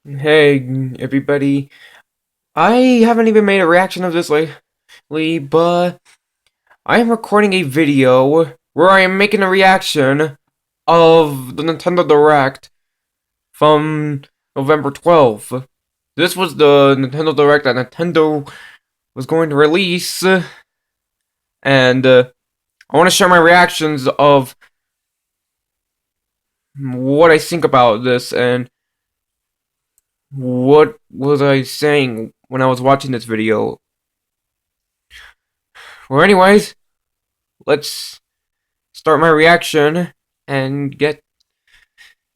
Hey, everybody. I haven't even made a reaction of this lately, but I am recording a video where I am making a reaction of the Nintendo Direct from November 12th. This was the Nintendo Direct that Nintendo was going to release, and I want to share my reactions of what I think about this and what was I saying when I was watching this video. Well, anyways, let's start my reaction and get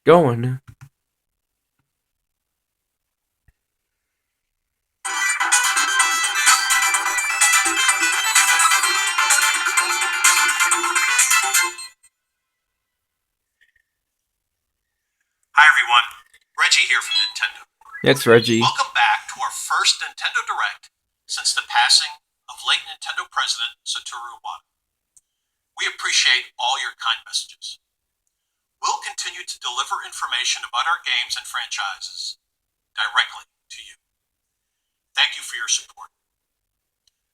going. Hi everyone, Reggie here from Nintendo. It's Reggie. Welcome back to our first Nintendo Direct since the passing of late Nintendo president Satoru Iwata. We appreciate all your kind messages. We'll continue to deliver information about our games and franchises directly to you. Thank you for your support.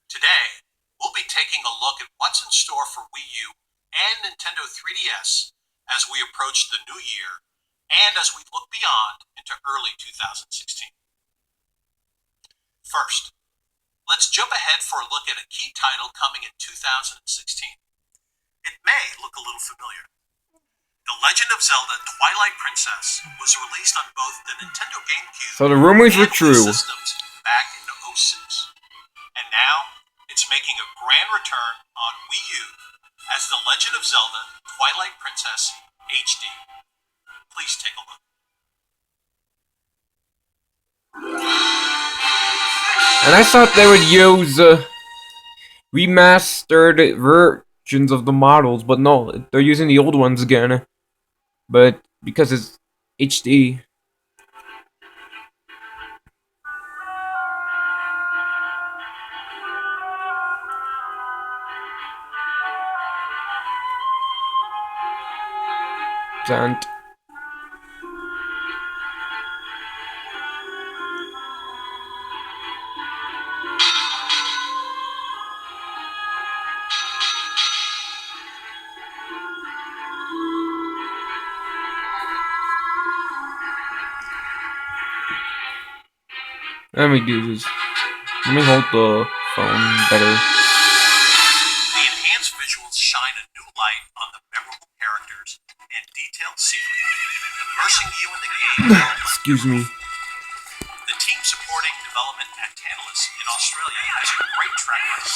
Today, we'll be taking a look at what's in store for Wii U and Nintendo 3DS as we approach the new year and as we look beyond into early 2016. First, let's jump ahead for a look at a key title coming in 2016. It may look a little familiar. The Legend of Zelda Twilight Princess was released on both the Nintendo GameCube So the rumors were and Wii true. systems back in 2006. And now, it's making a grand return on Wii U as The Legend of Zelda Twilight Princess HD. Please take a look. And I thought they would use remastered versions of the models, but no, they're using the old ones again. But because it's HD. And let me do this. Let me hold the phone better. The enhanced visuals shine a new light on the memorable characters and detailed scenery, immersing you in the game. Excuse me. The team supporting development at Tantalus in Australia has a great track record.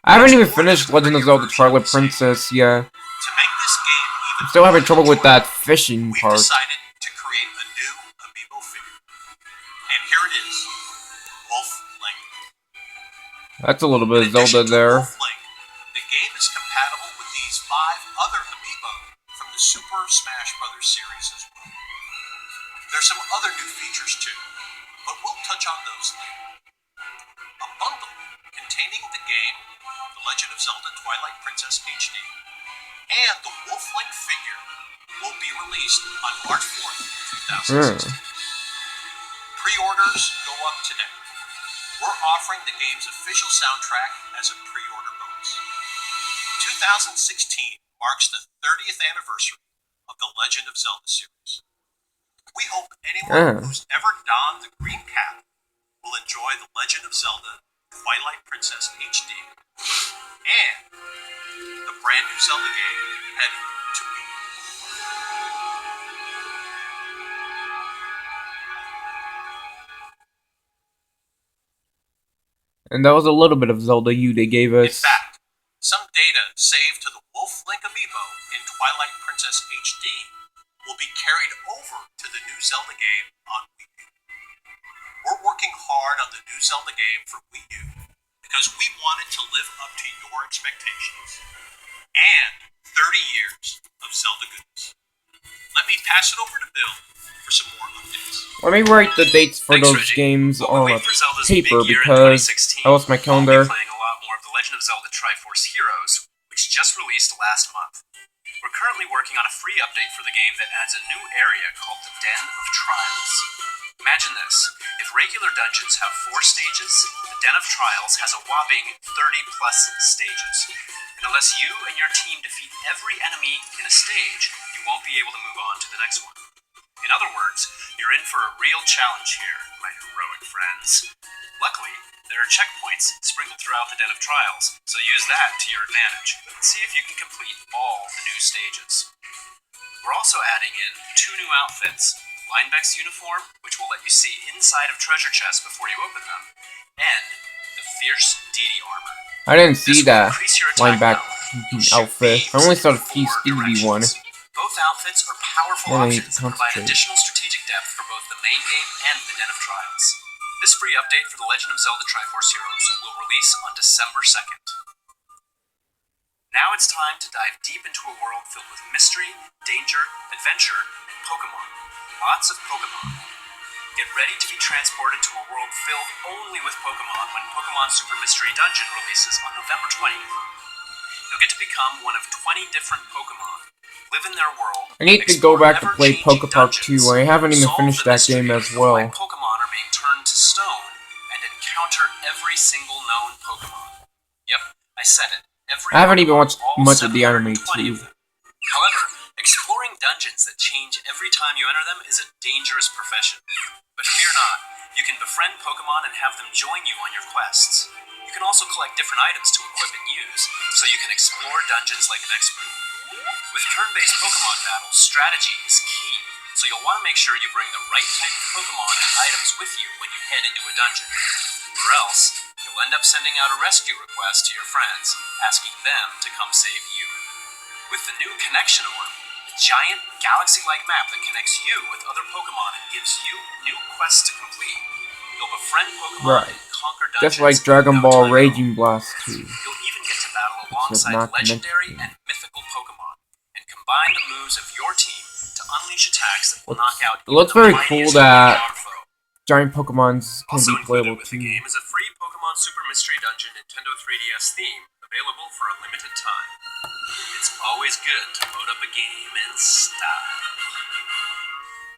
I haven't even finished Legend of Zelda Twilight Princess yet. To make this game even I'm still having trouble with enjoyable, that fishing we've part. decided to create a new amiibo figure. And here it is, Wolf Link. That's a little bit of In addition Zelda to there. Wolf Link, the game is compatible with these 5 other amiibo from the Super Smash Bros. Series as well. There's some other new features too, but we'll touch on those later. A bundle containing the game, The Legend of Zelda Twilight Princess HD, and the Wolf Link figure will be released on March 4th, 2016. Pre-orders go up today. We're offering the game's official soundtrack as a pre-order bonus. 2016 marks the 30th anniversary of the Legend of Zelda series. We hope anyone who's ever donned the green cap will enjoy The Legend of Zelda Twilight Princess HD and the brand new Zelda game headed to Wii U. And that was a little bit of Zelda U they gave In us. fact, some data saved to the Wolf Link amiibo in Twilight Princess HD will be carried over to the new Zelda game on Wii U. We're working hard on the new Zelda game for Wii U because we want it to live up to your expectations and 30 years of Zelda goodness. Let me pass it over to Bill for some more updates. Let me write the dates for Thanks, those Reggie. games While we on wait for Zelda's paper big year in because 2016, I lost my I'll calendar. be playing a lot more of The Legend of Zelda Triforce Heroes, which just released last month. We're currently working on a free update for the game that adds a new area called the Den of Trials. Imagine this: if regular dungeons have 4 stages, the Den of Trials has a whopping 30 plus stages. And unless you and your team defeat every enemy in a stage, you won't be able to move on to the next one. In other words, you're in for a real challenge here, my heroic friends. Luckily, there are checkpoints sprinkled throughout the Den of Trials, so use that to your advantage and see if you can complete all the new stages. We're also adding in 2 new outfits: Linebeck's uniform, which will let you see inside of treasure chests before you open them, and the Fierce Deity armor. I didn't see This will that increase your attack lineback power, shoot outfit. I beams only saw the in 4 Stevie one. directions. Both outfits are powerful Then I need options to that provide concentrate. additional strategic depth for both the main game and the Den of Trials. This free update for The Legend of Zelda Triforce Heroes will release on December 2nd. Now it's time to dive deep into a world filled with mystery, danger, adventure, and Pokemon. Lots of Pokemon. Get ready to be transported to a world filled only with Pokemon when Pokemon Super Mystery Dungeon releases on November 20th. You'll get to become one of 20 different Pokemon, live in their world. I need to go explore back to play ever-changing Pokepark dungeons, 2. I haven't even solve finished the that game mystery as of why well. Pokemon are being turned to stone, and encounter every single known Pokemon. Yep, I said it. Every I haven't even Pokemon, watched all much of the 720 anime of too. them. However, exploring dungeons that change every time you enter them is a dangerous profession. But fear not, you can befriend Pokemon and have them join you on your quests. You can also collect different items to equip and use, so you can explore dungeons like an expert. With turn-based Pokemon battles, strategy is key, so you'll want to make sure you bring the right type of Pokemon and items with you when you head into a dungeon. Or else, you'll end up sending out a rescue request to your friends, asking them to come save you. With the new Connection Orb, a giant galaxy-like map that connects you with other Pokemon and gives you new quests to complete, you'll befriend Pokemon Right. and conquer dungeons. Just like Dragon in no Ball time at all. Raging Blast 2. You'll even get to battle Except alongside not legendary connected. and mythical Pokemon, and combine the moves of your team to unleash attacks that will knock out It looks even the very cool mightiest that Pokemon foe. giant Pokemons can Also be included playable with the too. game is a free Pokemon Super Mystery Dungeon Nintendo 3DS theme, available for a limited time. It's always good to load up a game in style.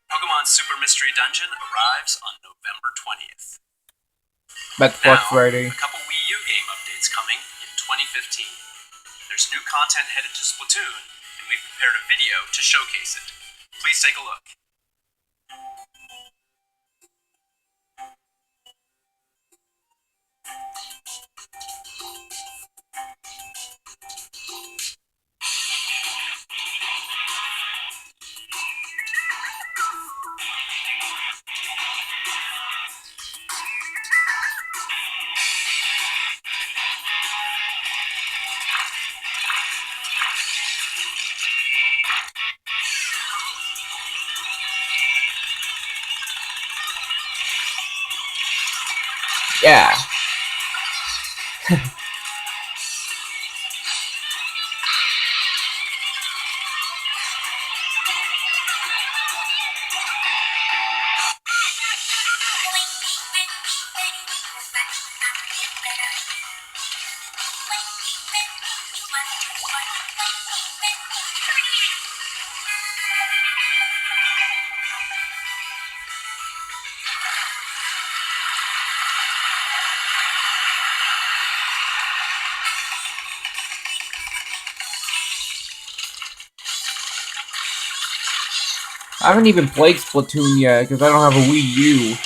Pokemon Super Mystery Dungeon arrives on November 20th. That's Now, Black Friday. a couple Wii U game updates coming in 2015. There's new content headed to Splatoon, and we've prepared a video to showcase it. Please take a look. Yeah. I haven't even played Splatoon yet because I don't have a Wii U.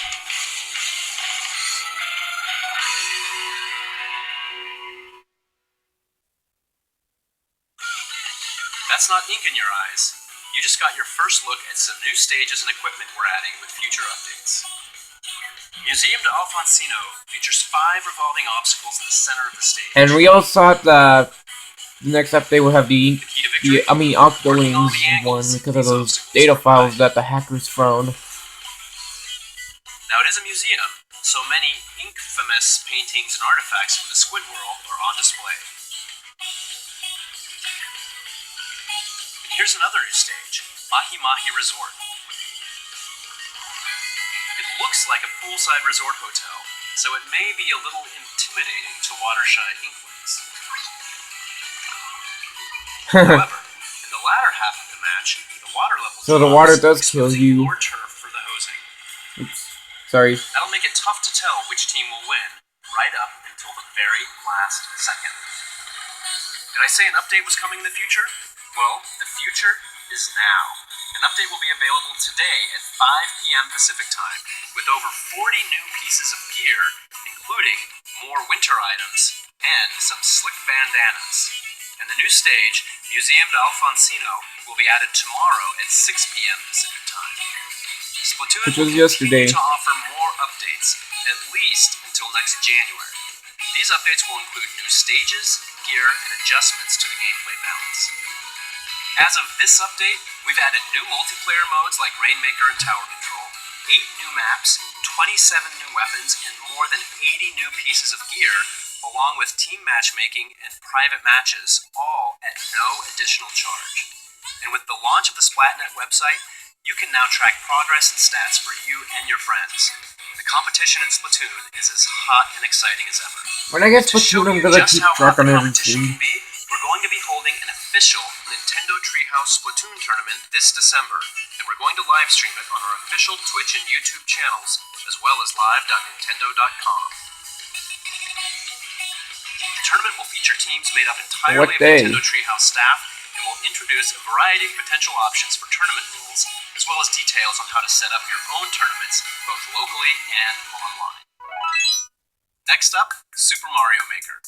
That's not ink in your eyes. You just got your first look at some new stages and equipment we're adding with future updates. Museum de Alfonsino features 5 revolving obstacles in the center of the stage. And we also thought that the next update will have the The key to victory? Octolings one because of those data files that the hackers found. Now it is a museum, so many infamous paintings and artifacts from the Squid World are on display. And here's another new stage, Mahi Mahi Resort. It looks like a poolside resort hotel, so it may be a little intimidating to water-shy Inklings. However, in the So the water does kill exposing you. more turf for the hosing. Oops. Sorry. That'll make it tough to tell which team will win, right up until the very last second. Did I say an update was coming in the future? Well, the future is now. An update will be available today at 5 p.m. Pacific Time, with over 40 new pieces of gear, including more winter items and some slick bandanas. And the new stage, Museum d'Alfonsino, will be added tomorrow at 6 p.m. Pacific Time. Splatoon Which will was continue yesterday. to offer more updates, at least until next January. These updates will include new stages, gear, and adjustments to the gameplay balance. As of this update, we've added new multiplayer modes like Rainmaker and Tower Control, 8 new maps, 27 new weapons, and more than 80 new pieces of gear, along with team matchmaking and private matches, all at no additional charge. And with the launch of the Splatnet website, you can now track progress and stats for you and your friends. The competition in Splatoon is as hot and exciting as ever. When I get To show Splatoon, I'm you gonna just keep how hot track on the competition everything. can be, we're going to be holding an official Nintendo Treehouse Splatoon tournament this December, and we're going to live stream it on our official Twitch and YouTube channels, as well as live.nintendo.com. The tournament will feature teams made up entirely What of day? Nintendo Treehouse staff, and will introduce a variety of potential options for tournament rules, as well as details on how to set up your own tournaments, both locally and online. Next up, Super Mario Maker.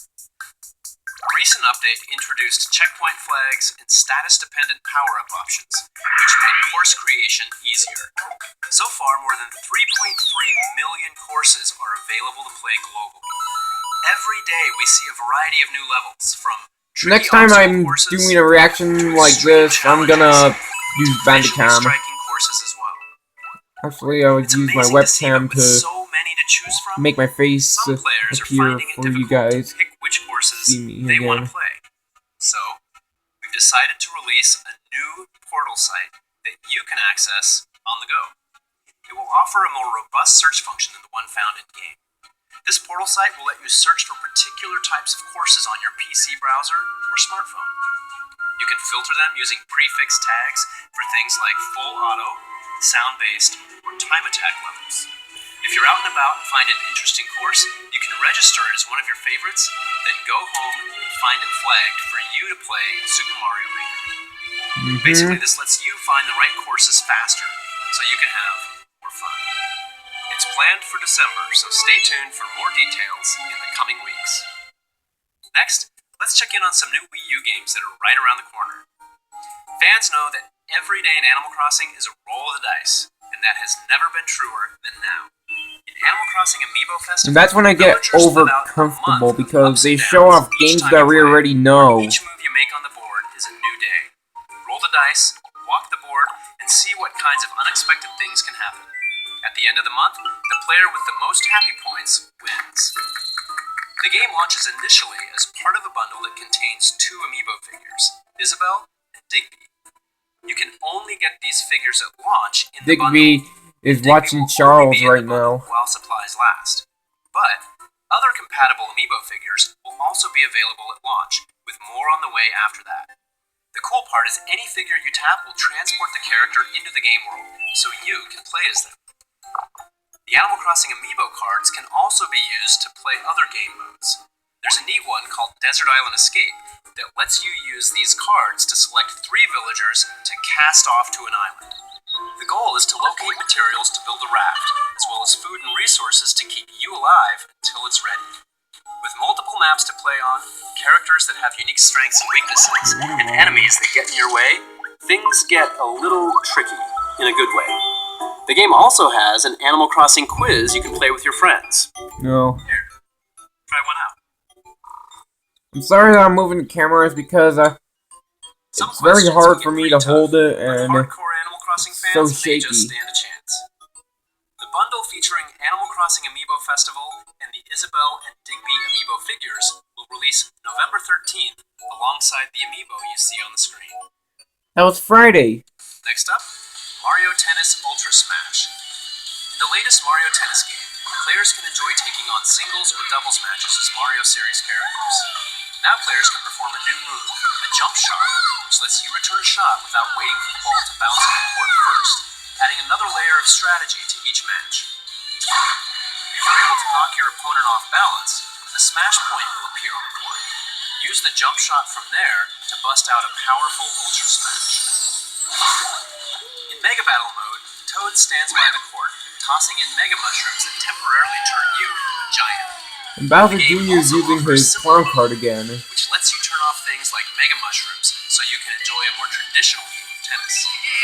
A recent update introduced checkpoint flags and status-dependent power-up options, which made course creation easier. So far, more than 3.3 million courses are available to play globally. Every day, we see a variety of new levels, from Next time I'm doing a reaction like this, I'm gonna use Bandicam. striking courses as well. Actually, I would It's use my amazing to see that webcam with to so many to choose from, make my face some players are appear finding it for you difficult guys. to pick which courses See me they want again. to play. So, we've decided to release a new portal site that you can access on the go. It will offer a more robust search function than the one found in-game. This portal site will let you search for particular types of courses on your PC browser or smartphone. You can filter them using prefix tags for things like full auto, sound-based, or time attack levels. If you're out and about and find an interesting course, you can register it as one of your favorites, then go home and find it flagged for you to play in Super Mario Maker. Basically, this lets you find the right courses faster, so you can have more fun. It's planned for December, so stay tuned for more details in the coming weeks. Next, let's check in on some new Wii U games that are right around the corner. Fans know that every day in Animal Crossing is a roll of the dice, and that has never been truer than now. In Animal Crossing Amiibo Festival, And that's when I get villagers over split out a comfortable month of because ups they and show downs off each games time that you we play. already know. Each move you make on the board is a new day. Roll the dice, walk the board, and see what kinds of unexpected things can happen. At the end of the month, the player with the most happy points wins. The game launches initially as part of a bundle that contains 2 amiibo figures, Isabelle and Digby. You can only get these figures at launch in the bundle. Digby is Digby watching will only Charles be in the right bundle now. while supplies last. But other compatible amiibo figures will also be available at launch, with more on the way after that. The cool part is any figure you tap will transport the character into the game world, so you can play as them. The Animal Crossing amiibo cards can also be used to play other game modes. There's a neat one called Desert Island Escape that lets you use these cards to select 3 villagers to cast off to an island. The goal is to locate materials to build a raft, as well as food and resources to keep you alive until it's ready. With multiple maps to play on, characters that have unique strengths and weaknesses, and enemies that get in your way, things get a little tricky, in a good way. The game also has an Animal Crossing quiz you can play with your friends. No. Here, try one out. I'm sorry that I'm moving the cameras because Some it's very questions hard can for get me pretty to hold it, but and hardcore Animal Crossing fans so may just shaky. stand a chance. The bundle featuring Animal Crossing Amiibo Festival and the Isabelle and Digby Amiibo figures will release November 13th alongside the Amiibo you see on the screen. that was Friday. Next up, Mario Tennis Ultra Smash. In the latest Mario Tennis game, players can enjoy taking on singles or doubles matches as Mario series characters. Now players can perform a new move, a jump shot, which lets you return a shot without waiting for the ball to bounce on the court first, adding another layer of strategy to each match. If you're able to knock your opponent off balance, a smash point will appear on the court. Use the jump shot from there to bust out a powerful Ultra Smash. In Mega Battle mode, Toad stands by the court, tossing in Mega Mushrooms that temporarily turn you into a giant. And Bowser Jr. is using his clown card again. Which lets you turn off things like Mega Mushrooms so you can enjoy a more traditional game of tennis.